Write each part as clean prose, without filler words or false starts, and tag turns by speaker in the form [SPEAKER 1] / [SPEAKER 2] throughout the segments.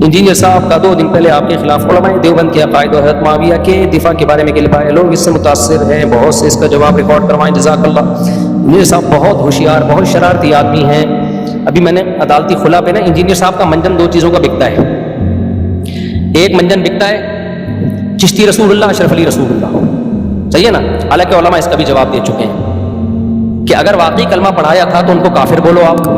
[SPEAKER 1] Engineer صاحب کا 2 دن پہلے آپ کے خلاف علماء دیوبند کے عقائد اور حضرت معاویہ کے دفاع کے بارے میں کلپ آئے، لوگ اس سے متاثر ہیں، بہت سے اس کا جواب ریکارڈ کروائیں، جزاک اللہ۔ انجینئر صاحب بہت ہوشیار، بہت شرارتی آدمی ہیں۔ ابھی میں نے عدالتی خلا پہ نا انجینئر صاحب کا منجن 2 چیزوں کا بکتا ہے۔ ایک منجن بکتا ہے چشتی رسول اللہ، اشرف علی رسول اللہ، صحیح ہے نا؟ حالانکہ علماء اس کا بھی جواب دے چکے ہیں کہ اگر واقعی کلمہ پڑھایا تھا تو ان کو کافر بولو آپ،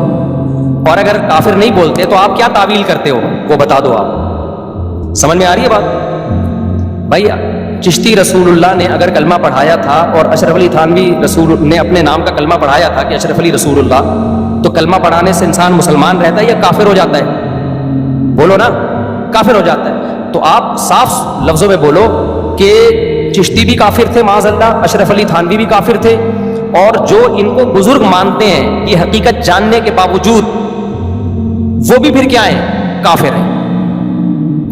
[SPEAKER 1] اور اگر کافر نہیں بولتے تو آپ کیا تعویل کرتے ہو وہ بتا دو آپ۔ سمجھ میں آ رہی ہے بات؟ بھائی چشتی رسول اللہ نے اگر کلمہ پڑھایا تھا اور اشرف علی تھانوی رسول نے اپنے نام کا کلمہ پڑھایا تھا کہ اشرف علی رسول اللہ، تو کلمہ پڑھانے سے انسان مسلمان رہتا ہے یا کافر ہو جاتا ہے؟ بولو نا، کافر ہو جاتا ہے۔ تو آپ صاف لفظوں میں بولو کہ چشتی بھی کافر تھے معاذ اللہ، اشرف علی تھانوی بھی کافر تھے، اور جو ان کو بزرگ مانتے ہیں یہ حقیقت جاننے کے باوجود وہ بھی پھر کیا ہے؟ کافر ہیں۔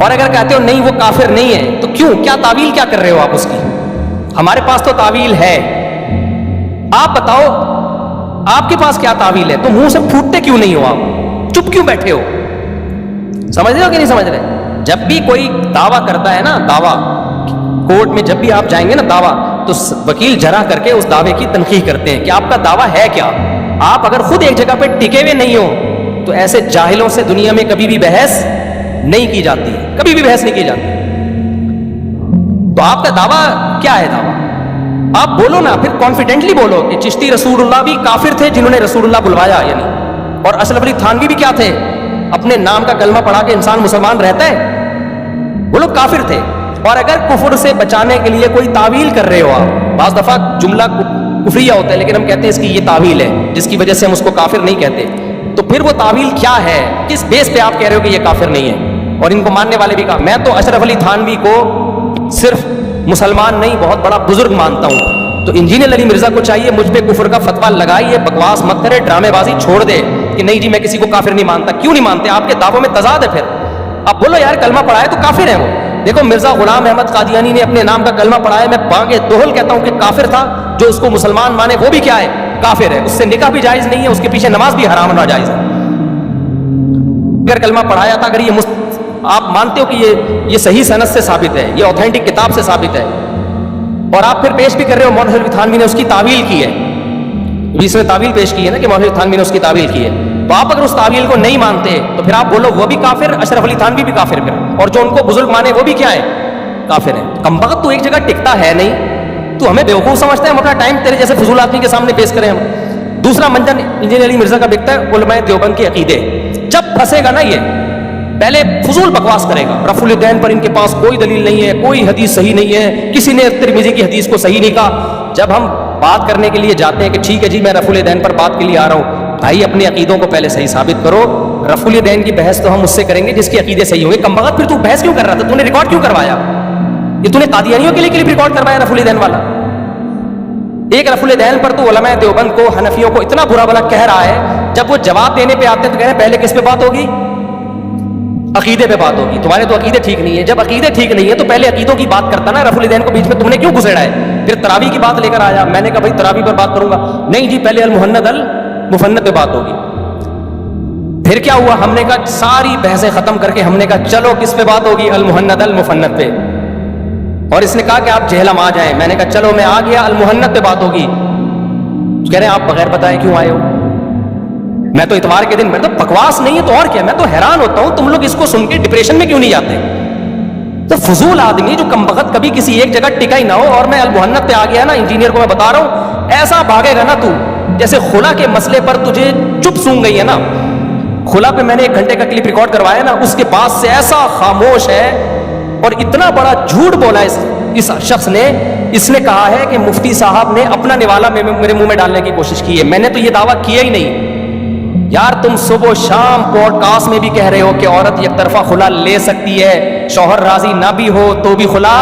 [SPEAKER 1] اور اگر کہتے ہو نہیں وہ کافر نہیں ہے تو کیوں؟ کیا تعویل کیا کر رہے ہو آپ اس کی؟ ہمارے پاس تو تعویل ہے، آپ بتاؤ آپ کے پاس کیا تعویل ہے؟ تو منہ سے پھوٹتے کیوں نہیں ہو؟ آپ چپ کیوں بیٹھے ہو؟ سمجھ رہے ہو کہ نہیں سمجھ رہے؟ جب بھی کوئی دعویٰ کرتا ہے نا، دعویٰ کورٹ میں جب بھی آپ جائیں گے نا دعویٰ، تو وکیل جرح کر کے اس دعوے کی تنقیح کرتے ہیں کہ آپ کا دعویٰ ہے کیا۔ آپ اگر خود ایک جگہ پہ ٹکے ہوئے نہیں ہو تو ایسے جاہلوں سے دنیا میں کبھی بھی بحث نہیں کی جاتی، کبھی بھی بحث نہیں کی جاتی۔ تو آپ کا دعویٰ کیا ہے؟ دعویٰ آپ بولو نا، پھر کانفیڈنٹلی بولو کہ چشتی رسول اللہ بھی کافر تھے جنہوں نے رسول اللہ بلوایا، یعنی، اور اشرف علی تھانوی بھی کیا تھے؟ اپنے نام کا کلمہ پڑھا کے انسان مسلمان رہتا ہے؟ وہ لوگ کافر تھے۔ اور اگر کفر سے بچانے کے لیے کوئی تعویل کر رہے ہو آپ، بعض دفعہ جملہ کفریہ ہوتا ہے لیکن ہم کہتے ہیں اس کی یہ تعویل ہے جس کی وجہ سے ہم اس کو کافر نہیں کہتے، تو پھر وہ تعویل کیا ہے؟ کس بیس پہ آپ کہہ رہے ہو کہ یہ کافر نہیں ہے؟ اور ان کو ماننے والے بھی کہا، میں تو اشرف علی تھانوی کو صرف مسلمان نہیں بہت بڑا بزرگ مانتا ہوں۔ تو انجینئر علی مرزا کو چاہیے مجھ پہ کفر کا فتویٰ لگائیے، بکواس مت کرے، ڈرامے بازی چھوڑ دے کہ نہیں جی میں کسی کو کافر نہیں مانتا۔ کیوں نہیں مانتے؟ آپ کے دعووں میں تضاد ہے۔ پھر آپ بولو یار کلمہ پڑھائے تو کافر ہے وہ۔ دیکھو مرزا غلام احمد قادیانی نے اپنے نام کا کلمہ پڑھایا، میں بانگے دوہل کہتا ہوں کہ کافر تھا، جو اس کو مسلمان مانے وہ بھی کیا ہے؟ کافر ہے۔ اس سے نکاح بھی جائز نہیں ہے، اس کے پیچھے نماز بھی حرام ناجائز ہے۔ اگر کلمہ پڑھایا تھا، اگر یہ آپ مانتے ہو کہ یہ صحیح سند سے ثابت ہے، یہ اوتھینٹک کتاب سے ثابت ہے، اور آپ پھر پیش بھی کر رہے ہو مولانا اشرف تھانوی نے اس کی تعویل کی ہے، اس نے تعویل پیش کی ہے نا کہ مولانا اشرف تھانوی نے اس کی تعویل کی ہے، تو آپ اگر اس تعویل کو نہیں مانتے تو پھر آپ بولو وہ بھی کافر، اشرف علی تھانوی بھی کافر، پھر اور جو ان کو بزرگ مانے وہ بھی کیا ہے؟ کافر ہے۔ کمبخت تو ایک جگہ ٹکتا ہے نہیں، تو ہمیں بیوقوف سمجھتا ہے، ہم اپنا ٹائم تیرے جیسے فضول آدمی کے سامنے پیش کریں ہم۔ دوسرا منجن انجینئر علی مرزا کا بکتا ہے علماء دیوبند کے عقیدے۔ جب پھنسے گا نا یہ پہلے فضول بکواس کرے گا، رفع الیدین پر ان کے پاس کوئی دلیل نہیں ہے، کوئی حدیث صحیح نہیں ہے، کسی نے ترمذی کی حدیث کو صحیح نہیں کہا۔ جب ہم بات کرنے کے لیے جاتے ہیں کہ ٹھیک ہے جی میں رفع الیدین پر بات کے لیے آ رہا ہوں، بھائی اپنے عقیدوں کو پہلے صحیح ثابت کرو۔ رفع الیدین کی بحث تو ہم اس سے کریں گے جس کے عقیدے صحیح ہوں گے۔ کمبخت پھر تو بحث کیوں کر رہا تھا؟ تو نے ریکارڈ کیوں کروایا؟ یہ تو نے قادیانیوں کے لیے کلپ ریکارڈ کروایا رفع الیدین والا۔ ایک رفع الیدین پر تو علماء دیوبند کو، حنفیوں کو اتنا برا بلا کہہ رہا ہے، جب وہ جواب دینے پہ آتے ہیں تو کہہ رہے ہیں پہلے کس پہ بات ہوگی؟ عقیدے پہ بات ہوگی۔ تمہارے تو عقیدے ٹھیک نہیں ہے، جب عقیدے ٹھیک نہیں ہے تو پہلے عقیدوں کی بات کرتا نا۔ رفع الیدین کو بیچ میں تم نے کیوں گھسیڑا ہے؟ پھر تراویح کی بات لے کر آیا، میں نے کہا بھائی تراویح پر بات کروں گا، نہیں جی پہلے المحند المفند پہ بات ہوگی۔ پھر کیا ہوا؟ ہم نے کہا ساری بحثیں ختم کر کے ہم نے کہا چلو کس پہ بات ہوگی؟ المحند المفند پہ۔ اور اس نے کہا کہ آپ جہلم آ جائیں، میں نے کہا چلو میں آ گیا، المحند پہ بات ہوگی۔ کہہ رہے ہیں آپ بغیر بتائے کیوں آئے ہو؟ میں تو اتوار کے دن، میں تو بکواس نہیں ہے تو اور کیا، میں تو حیران ہوتا ہوں تم لوگ اس کو سن کے ڈپریشن میں کیوں نہیں جاتے؟ تو فضول آدمی جو کمبخت کبھی کسی ایک جگہ ٹکا ہی نہ ہو، اور میں المحند پہ آ گیا نا، انجینئر کو میں بتا رہا ہوں ایسا بھاگے گا نا تو، جیسے خلا کے مسئلے پر تجھے چپ سونگ گئی ہے نا۔ خلا پہ میں نے 1 گھنٹے کا کلپ ریکارڈ کروایا نا، اس کے بعد سے ایسا خاموش ہے، اور اتنا بڑا جھوٹ بولا اس شخص نے۔ اس نے کہا ہے کہ مفتی صاحب نے اپنا نوالا میرے منہ میں ڈالنے کی کوشش کی ہے، میں نے تو یہ دعویٰ کیا ہی نہیں۔ یار تم صبح و شام پوڈ کاسٹ میں بھی کہہ رہے ہو کہ عورت یک طرفہ خلا لے سکتی ہے، شوہر راضی نہ بھی ہو تو بھی خلا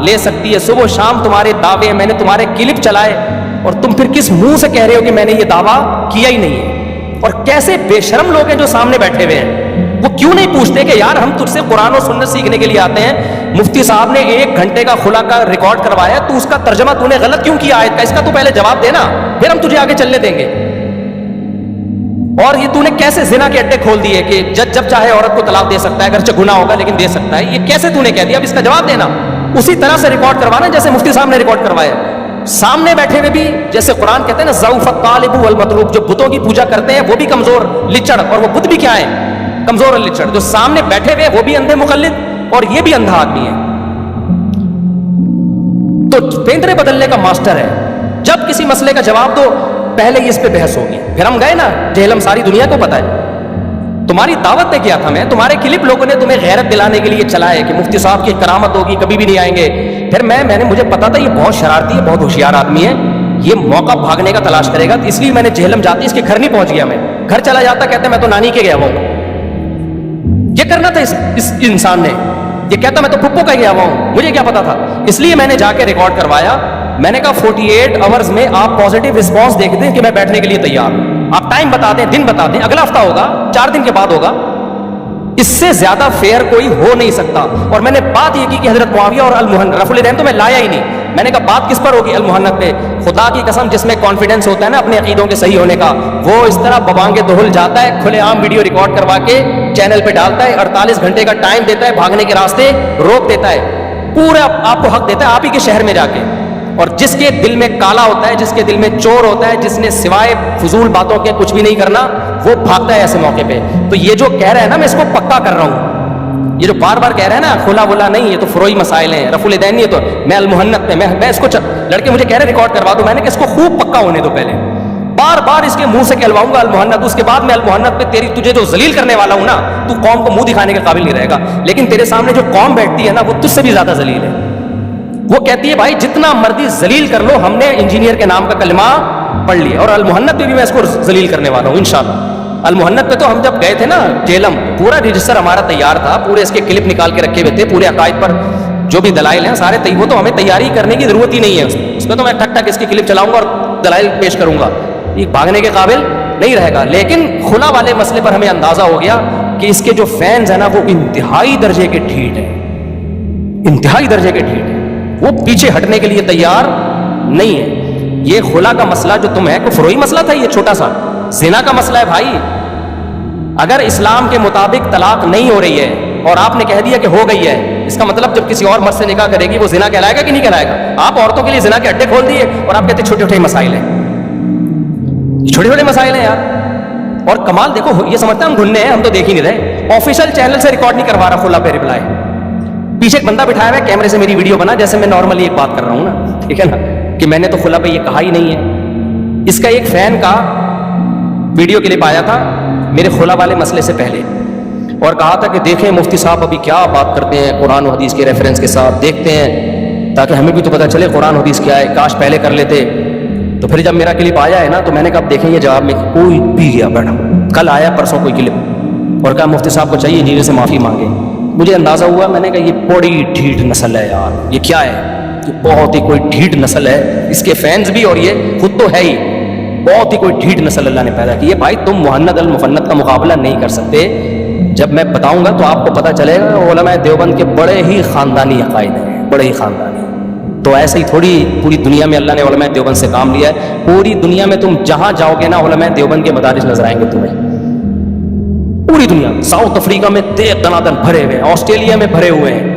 [SPEAKER 1] لے سکتی ہے، صبح و شام تمہارے دعوے، میں نے تمہارے کلپ چلائے، اور تم پھر کس منہ سے کہہ رہے ہو کہ میں نے یہ دعویٰ کیا ہی نہیں ہے؟ اور کیسے بے شرم لوگ ہیں جو سامنے بیٹھے ہوئے ہیں، وہ کیوں نہیں پوچھتے کہ یار ہم تجھ سے قرآن و سنت سیکھنے کے لیے آتے ہیں، مفتی صاحب نے 1 گھنٹے کا خلا کا ریکارڈ کروایا، تو اس کا ترجمہ تو نے غلط کیوں کیا آیت کا؟ اس کا تو پہلے جواب دینا، پھر ہم تجھے آگے چلنے دیں گے۔ اور یہ تو نے کیسے زنا کے اڈے کھول دیے کہ جج جب چاہے عورت کو طلاق دے سکتا ہے، اگرچہ گناہ ہوگا لیکن دے سکتا ہے، یہ کیسے تو نے کہہ دیا؟ اب اس کا جواب دینا، اسی طرح سے ریکارڈ کروانا جیسے مفتی صاحب نے ریکارڈ کروایا، سامنے بیٹھے ہوئے بھی، جیسے قرآن کہتے ہیں نا ضعف الطالب والمطلوب، جو بتوں کی پوجا کرتے ہیں وہ بھی کمزور لچڑ، اور وہ بت بھی کیا ہے؟ کمزور اور لچڑ، جو سامنے بیٹھے ہوئے وہ بھی اندھے مقلد اور یہ بھی اندھا آدمی ہے، تو پیندرے بدلنے کا ماسٹر ہے۔ جب کسی مسئلے کا جواب دو پہلے ہی اس پہ بحث ہوگی، پھر ہم گئے نا جہلم، ساری دنیا کو پتا ہے۔ تمہاری دعوت نے کیا تھا، میں تمہارے کلپ لوگوں نے تمہیں غیرت دلانے کے لیے چلائے کہ مفتی صاحب کی کرامت ہوگی، کبھی بھی نہیں آئیں گے، پھر میں نے مجھے پتا تھا یہ بہت شرارتی ہے، بہت ہوشیار آدمی ہے، یہ موقع بھاگنے کا تلاش کرے گا، اس لیے میں نے جہلم جاتی اس کے گھر نہیں پہنچ گیا، میں گھر چلا جاتا، کہتا میں تو نانی کے گیا ہوا ہوں، یہ کرنا تھا اس انسان نے، یہ کہتا میں تو پھپھو کا گیا ہوا ہوں، مجھے کیا پتا تھا، اس لیے میں نے جا کے ریکارڈ کروایا۔ میں نے کہا 48 آورز میں آپ پازیٹیو رسپانس دیکھ دیں کہ میں بیٹھنے کے لیے تیار ہوں، آپ ٹائم بتا دیں، دن بتا دیں، اگلا ہفتہ ہوگا، 4 دن کے بعد ہوگا، اس سے زیادہ فیئر کوئی ہو نہیں سکتا۔ اور میں نے بات یہ کی کہ حضرت معاویہ اور المحنت رفع الدین تو میں لایا ہی نہیں، میں نے کہا بات کس پر ہوگی؟ المحنت پہ۔ خدا کی قسم جس میں کانفیڈنس ہوتا ہے نا اپنے عقیدوں کے صحیح ہونے کا، وہ اس طرح ببانگے دہل جاتا ہے، کھلے عام ویڈیو ریکارڈ کروا کے چینل پہ ڈالتا ہے، 48 گھنٹے کا ٹائم دیتا ہے، بھاگنے کے راستے روک دیتا ہے، پورا آپ کو حق دیتا ہے آپ ہی کے شہر میں جا کے۔ اور جس کے دل میں کالا ہوتا ہے، جس کے دل میں چور ہوتا ہے، جس نے سوائے فضول باتوں کے کچھ بھی نہیں کرنا، وہ بھاگتا ہے ایسے موقع پہ۔ تو یہ جو کہہ رہا ہے نا، میں اس کو پکا کر رہا ہوں، یہ جو بار بار کہہ رہا ہے نا کھلا ولا نہیں، یہ تو فروئی مسائل ہیں، رفع الدین نہیں ہے، تو میں المحنت پہ میں اس کو لڑکے مجھے کہہ رہے ریکارڈ کروا دو، میں نے کہ اس کو خوب پکا ہونے دو پہلے، بار بار اس کے منہ سے کہلواؤں گا المحنت، اس کے بعد میں المحنت پہ تجھے جو ذلیل کرنے والا ہوں نا، تو قوم کو منہ دکھانے کے قابل نہیں رہے گا، لیکن تیرے سامنے جو قوم بیٹھتی ہے نا، وہ تجھ سے بھی زیادہ ذلیل ہے، وہ کہتی ہے بھائی جتنا مرضی ذلیل کر لو، ہم نے انجینئر کے نام کا کلمہ پڑھ لیا، اور المحنت پہ بھی میں اس کو ذلیل کرنے والا ہوں انشاءاللہ۔ المحنت پہ تو ہم جب گئے تھے نا جیلم، پورا رجسٹر ہمارا تیار تھا، پورے اس کے کلپ نکال کے رکھے ہوئے تھے، پورے عقائد پر جو بھی دلائل ہیں سارے وہ تو ہمیں تیاری کرنے کی ضرورت ہی نہیں ہے، اس میں تو میں ٹھک ٹھک اس کی کلپ چلاؤں گا اور دلائل پیش کروں گا، یہ بھاگنے کے قابل نہیں رہے گا۔ لیکن خلا والے مسئلے پر ہمیں اندازہ ہو گیا کہ اس کے جو فینز ہیں نا وہ انتہائی درجے کے ڈھیٹ ہیں، انتہائی درجے کے ڈھیٹ ہیں، وہ پیچھے ہٹنے کے لیے تیار نہیں ہے۔ یہ خلا کا مسئلہ جو تم ہے، کوئی فروئی مسئلہ تھا یہ چھوٹا سا؟ زنا کا مسئلہ ہے بھائی، اگر اسلام کے مطابق طلاق نہیں ہو رہی ہے اور آپ نے کہہ دیا کہ ہو گئی ہے، اس کا مطلب جب کسی اور مرد سے نکاح کرے گی وہ زنا کہلائے گا کہ نہیں کہلائے گا؟ آپ عورتوں کے لیے زنا کے اڈے کھول دیے اور آپ کہتے ہیں چھوٹے چھوٹے مسائل ہیں، چھوٹے چھوٹے مسائل ہیں یار۔ اور کمال دیکھو، یہ سمجھتا ہم گھننے ہیں، ہم تو دیکھ ہی نہیں رہے، آفیشیل چینل سے ریکارڈ نہیں کروا رہا خلا پہ رپلائی، پیچھے ایک بندہ بٹھایا ہوا ہے کیمرے سے میری ویڈیو بنا، جیسے میں نارملی ایک بات کر رہا ہوں نا، ٹھیک ہے نا، کہ میں نے تو خلا پہ یہ کہا ہی نہیں ہے۔ اس کا ایک فین کا ویڈیو کلپ آیا تھا میرے خلا والے مسئلے سے پہلے، اور کہا تھا کہ دیکھیں مفتی صاحب ابھی کیا بات کرتے ہیں قرآن و حدیث کے ریفرنس کے ساتھ، دیکھتے ہیں تاکہ ہمیں بھی تو پتہ چلے قرآن و حدیث کیا ہے، کاش پہلے کر لیتے۔ تو پھر جب میرا کلپ آیا ہے نا تو میں نے کہا اب دیکھیں یہ جواب میں کوئی پی گیا بیٹھا، کل آیا پرسوں کوئی کلپ، اور کہا مفتی صاحب کو چاہیے انجینئر سے معافی مانگے۔ مجھے اندازہ ہوا، میں نے کہا یہ بڑی ڈھیٹ نسل ہے یار، یہ کیا ہے، یہ بہت ہی کوئی ڈھیٹ نسل ہے، اس کے فینز بھی اور یہ خود تو ہے ہی، بہت ہی کوئی ڈھیٹ نسل اللہ نے پیدا کی ہے۔ بھائی تم محنت المفنت کا مقابلہ نہیں کر سکتے، جب میں بتاؤں گا تو آپ کو پتہ چلے گا علماء دیوبند کے بڑے ہی خاندانی عقائد ہیں، بڑے ہی خاندانی۔ تو ایسے ہی تھوڑی پوری دنیا میں اللہ نے علماء دیوبند سے کام لیا ہے، پوری دنیا میں تم جہاں جاؤ گے نا علماء دیوبند کے مدارس نظر آئیں گے تمہیں، پوری دنیا میں۔ ساؤتھ افریقہ میں دنادن بھرے ہوئے ہیں، آسٹریلیا میں بھرے ہوئے ہیں،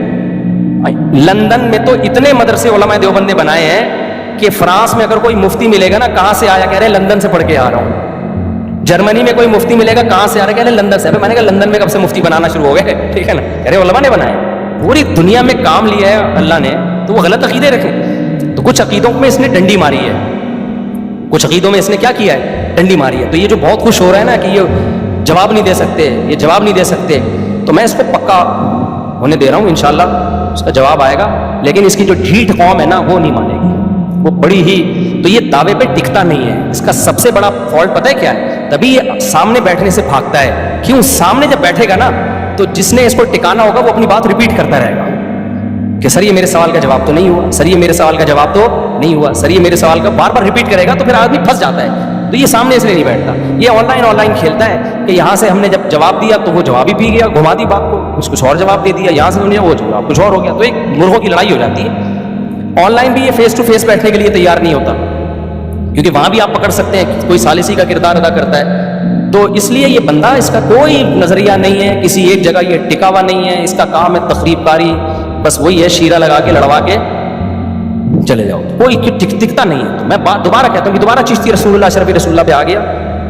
[SPEAKER 1] لندن میں تو اتنے مدرسے علماء دیوبند نے بنائے ہیں کہ فرانس میں اگر کوئی مفتی ملے گا نا، کہاں سے آیا، کہہ رہے لندن سے پڑھ کے آ رہا ہوں۔ جرمنی میں کوئی مفتی ملے گا، کہاں سے آ رہا ہے، کہہ رہے لندن سے۔ میں نے کہا لندن میں کب سے مفتی بنانا شروع ہو گئے، ٹھیک ہے نا، کہہ رہے علماء نے بنائے، پوری دنیا میں کام لیا ہے اللہ نے، تو وہ غلط عقیدے رکھیں۔ تو کچھ عقیدوں میں اس نے ڈنڈی ماری ہے، کچھ عقیدوں میں اس نے کیا کیا ہے، ڈنڈی ماری ہے۔ تو یہ جو بہت خوش ہو رہا ہے نا کہ یہ جواب نہیں دے سکتے، یہ جواب نہیں دے سکتے، تو میں اس کو پکا ہونے دے رہا ہوں، انشاءاللہ اس کا جواب آئے گا۔ لیکن اس کی جو ڈھیٹ قوم ہے نا وہ نہیں مانے گی، وہ بڑی ہی، تو یہ دعوے پہ ٹکتا نہیں ہے۔ اس کا سب سے بڑا فالٹ پتہ ہے کیا ہے؟ تبھی یہ سامنے بیٹھنے سے بھاگتا ہے۔ کیوں؟ سامنے جب بیٹھے گا نا تو جس نے اس کو ٹکانا ہوگا وہ اپنی بات ریپیٹ کرتا رہے گا کہ سر یہ میرے سوال کا جواب تو نہیں ہوا، سر یہ میرے سوال کا جواب تو نہیں ہوا، سر یہ میرے سوال کا بار بار ریپیٹ کرے گا، تو پھر آدمی پھنس جاتا ہے۔ تو یہ سامنے اس لیے نہیں بیٹھتا، یہ آن لائن کھیلتا ہے کہ یہاں سے ہم نے جب جواب دیا تو وہ جواب ہی پی گیا، گھما دی بات کو، کچھ اور جواب دے دیا، یہاں سے انہوں نے وہ جواب کچھ اور ہو گیا، تو ایک مرغوں کی لڑائی ہو جاتی ہے۔ آن لائن بھی یہ فیس ٹو فیس بیٹھنے کے لیے تیار نہیں ہوتا، کیونکہ وہاں بھی آپ پکڑ سکتے ہیں کہ کوئی ثالثی کا کردار ادا کرتا ہے، تو اس لیے یہ بندہ، اس کا کوئی نظریہ نہیں ہے، کسی ایک جگہ یہ ٹکا ہوا نہیں ہے، اس کا کام ہے تخریب کاری، بس وہی ہے شیرہ لگا کے لڑوا کے چلے جاؤ، کوئی ٹکتا نہیں ہے۔ تو میں دوبارہ کہتا ہوں کہ دوبارہ چشتی رسول اللہ شرفی رسول اللہ پہ آ گیا،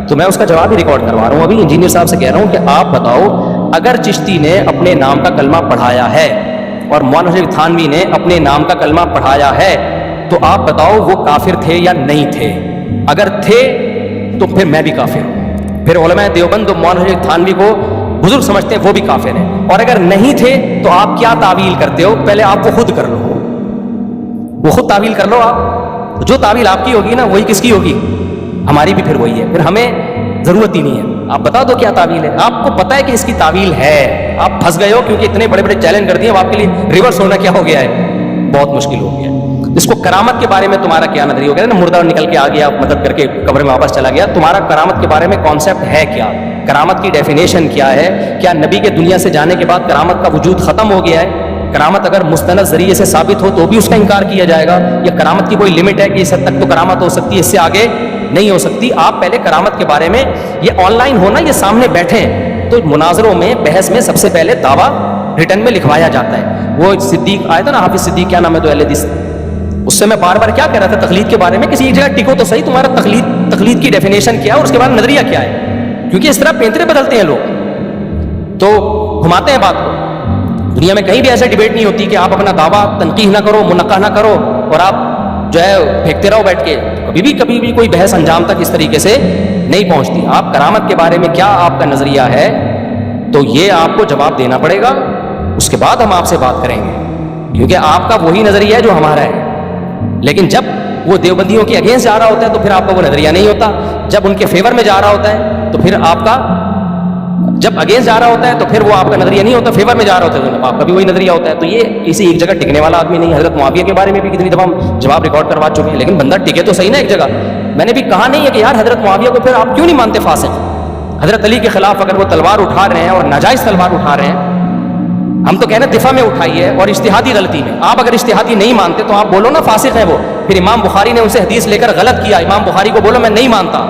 [SPEAKER 1] تو میں اس کا جواب ہی ریکارڈ کروا رہا ہوں۔ ابھی انجینئر صاحب سے کہہ رہا ہوں کہ آپ بتاؤ، اگر چشتی نے اپنے نام کا کلمہ پڑھایا ہے اور مولانا شریف تھانوی نے اپنے نام کا کلمہ پڑھایا ہے، تو آپ بتاؤ وہ کافر تھے یا نہیں تھے؟ اگر تھے تو پھر میں بھی کافر ہوں، پھر علماء دیوبند مولانا شریف تھانوی کو بزرگ سمجھتے ہیں، وہ بھی کافر ہیں۔ اور اگر نہیں تھے تو آپ کیا تعویل کرتے ہو؟ پہلے آپ وہ خود کر لو، وہ خود تعویل کر لو آپ، جو تعویل آپ کی ہوگی نا وہی کس کی ہوگی؟ ہماری بھی پھر وہی ہے، پھر ہمیں ضرورت ہی نہیں ہے۔ آپ بتا دو کیا تعویل ہے، آپ کو پتا ہے کہ اس کی تعویل ہے، آپ پھنس گئے ہو کیونکہ اتنے بڑے بڑے چیلنج کر دیے، اب آپ کے لیے ریورس ہونا کیا ہو گیا ہے، بہت مشکل ہو گیا ہے۔ اس کو کرامت کے بارے میں تمہارا کیا نظریہ ہو گیا نا، مردہ نکل کے آ گیا، مدد کر کے قبر میں واپس چلا گیا، تمہارا کرامت کے بارے میں کانسیپٹ ہے کیا؟ کرامت کی ڈیفینیشن کیا ہے؟ کیا نبی کے دنیا سے جانے کے بعد کرامت کا وجود ختم ہو گیا ہے؟ کرامت اگر مستند ذریعے سے ثابت ہو تو بھی اس کا انکار کیا جائے گا، یا کرامت کی کوئی لمٹ ہے کہ اس حد تک تو کرامت ہو سکتی ہے، اس سے آگے نہیں ہو سکتی؟ آپ پہلے کرامت کے بارے میں، یہ آن لائن ہونا، یہ سامنے بیٹھے ہیں تو مناظروں میں، بحث میں سب سے پہلے دعویٰ ریٹن میں لکھوایا جاتا ہے۔ وہ صدیق آیا تھا نا، حافظ صدیق کیا نام ہے تو اہل حدیث، اس سے میں بار بار کیا کہہ رہا تھا تقلید کے بارے میں، کسی ایک جگہ ٹکو تو صحیح، تمہارا تقلید کی ڈیفینیشن کیا ہے اور اس کے بعد نظریہ کیا ہے؟ کیونکہ اس طرح پینترے بدلتے ہیں لوگ، تو گھماتے ہیں بات کو۔ دنیا میں کہیں بھی ایسا ڈیبیٹ نہیں ہوتی کہ آپ اپنا دعویٰ تنقیح نہ کرو، منقح نہ کرو اور آپ جو ہے پھینکتے رہو بیٹھ کے، کبھی بھی کوئی بحث انجام تک اس طریقے سے نہیں پہنچتی۔ آپ کرامت کے بارے میں کیا آپ کا نظریہ ہے، تو یہ آپ کو جواب دینا پڑے گا، اس کے بعد ہم آپ سے بات کریں گے، کیونکہ آپ کا وہی نظریہ ہے جو ہمارا ہے۔ لیکن جب وہ دیوبندیوں کے اگینسٹ جا رہا ہوتا ہے تو پھر آپ کا وہ نظریہ نہیں ہوتا، جب ان کے فیور میں جا رہا ہوتا ہے تو پھر آپ کا، جب اگینسٹ جا رہا ہوتا ہے تو پھر وہ آپ کا نظریہ نہیں ہوتا، فیور میں جا رہا ہوتا ہے تو آپ کا بھی وہی نظریہ ہوتا ہے۔ تو یہ کسی ایک جگہ ٹکنے والا آدمی نہیں۔ حضرت معاویہ کے بارے میں بھی کتنی دفعہ ہم جواب ریکارڈ کروا چکے ہیں، لیکن بندہ ٹکے تو صحیح نا ایک جگہ۔ میں نے بھی کہا نہیں ہے کہ یار حضرت معاویہ کو پھر آپ کیوں نہیں مانتے فاسق؟ حضرت علی کے خلاف اگر وہ تلوار اٹھا رہے ہیں اور ناجائز تلوار اٹھا رہے ہیں، ہم تو کہہ رہے ہیں دفاع میں اٹھائی ہے اور اجتہادی غلطی میں۔ آپ اگر اجتہادی نہیں مانتے تو آپ بولو نا فاسق ہے وہ۔ پھر امام بخاری نے ان سے حدیث لے کر غلط کیا، امام بخاری کو بولو میں نہیں مانتا۔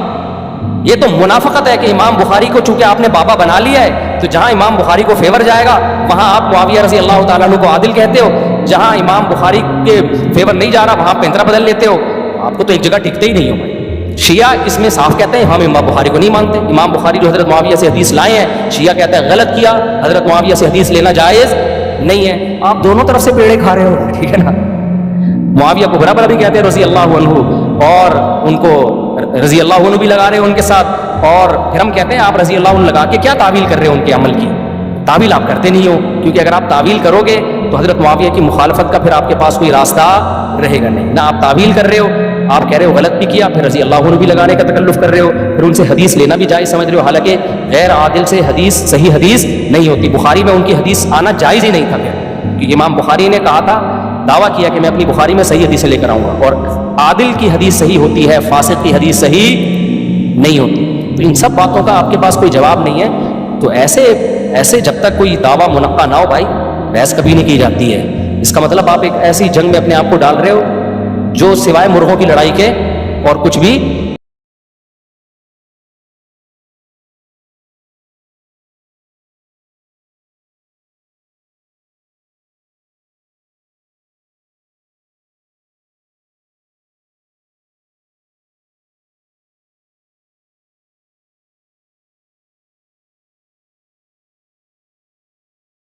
[SPEAKER 1] یہ تو منافقت ہے کہ امام بخاری کو چونکہ آپ نے بابا بنا لیا ہے تو جہاں امام بخاری کو فیور جائے گا وہاں آپ معاویہ رضی اللہ تعالیٰ عنہ کو عادل کہتے ہو، جہاں امام بخاری کے فیور نہیں جا رہا وہاں پینترا بدل لیتے ہو۔ آپ کو تو ایک جگہ ٹکتے ہی نہیں ہو بھائی۔ شیعہ اس میں صاف کہتے ہیں ہم امام بخاری کو نہیں مانتے، امام بخاری جو حضرت معاویہ سے حدیث لائے ہیں، شیعہ کہتا ہے غلط کیا، حضرت معاویہ سے حدیث لینا جائز نہیں ہے۔ آپ دونوں طرف سے پیڑے کھا رہے ہو، ٹھیک ہے نا۔ معاویہ کو برابر بھی کہتے ہیں رضی اللہ عنہ، اور ان کو رضی اللہ عنہ بھی لگا رہے ہو ان کے ساتھ، اور پھر ہم کہتے ہیں آپ رضی اللہ عنہ لگا کے کیا تعویل کر رہے ہو ان کے عمل کی؟ تعویل آپ کرتے نہیں ہو، کیونکہ اگر آپ تعویل کرو گے تو حضرت معاویہ کی مخالفت کا پھر آپ کے پاس کوئی راستہ رہے گا نہیں۔ نہ آپ تعویل کر رہے ہو، آپ کہہ رہے ہو غلط بھی کیا، پھر رضی اللہ عنہ بھی لگانے کا تکلف کر رہے ہو، پھر ان سے حدیث لینا بھی جائز سمجھ رہے ہو، حالانکہ غیر عادل سے حدیث صحیح حدیث نہیں ہوتی۔ بخاری میں ان کی حدیث آنا جائز ہی نہیں تھا، کیونکہ امام بخاری نے کہا تھا، دعویٰ کیا کہ میں اپنی بخاری میں صحیح حدیثیں لے کر آؤں گا، اور عادل کی حدیث صحیح ہوتی ہے، فاسق کی حدیث صحیح نہیں ہوتی۔ تو ان سب باتوں کا آپ کے پاس کوئی جواب نہیں ہے، تو ایسے جب تک کوئی دعویٰ منقع نہ ہو بھائی، بحث کبھی نہیں کی جاتی ہے۔ اس کا مطلب آپ ایک ایسی جنگ میں اپنے آپ کو ڈال رہے ہو جو سوائے مرغوں کی لڑائی کے اور کچھ بھی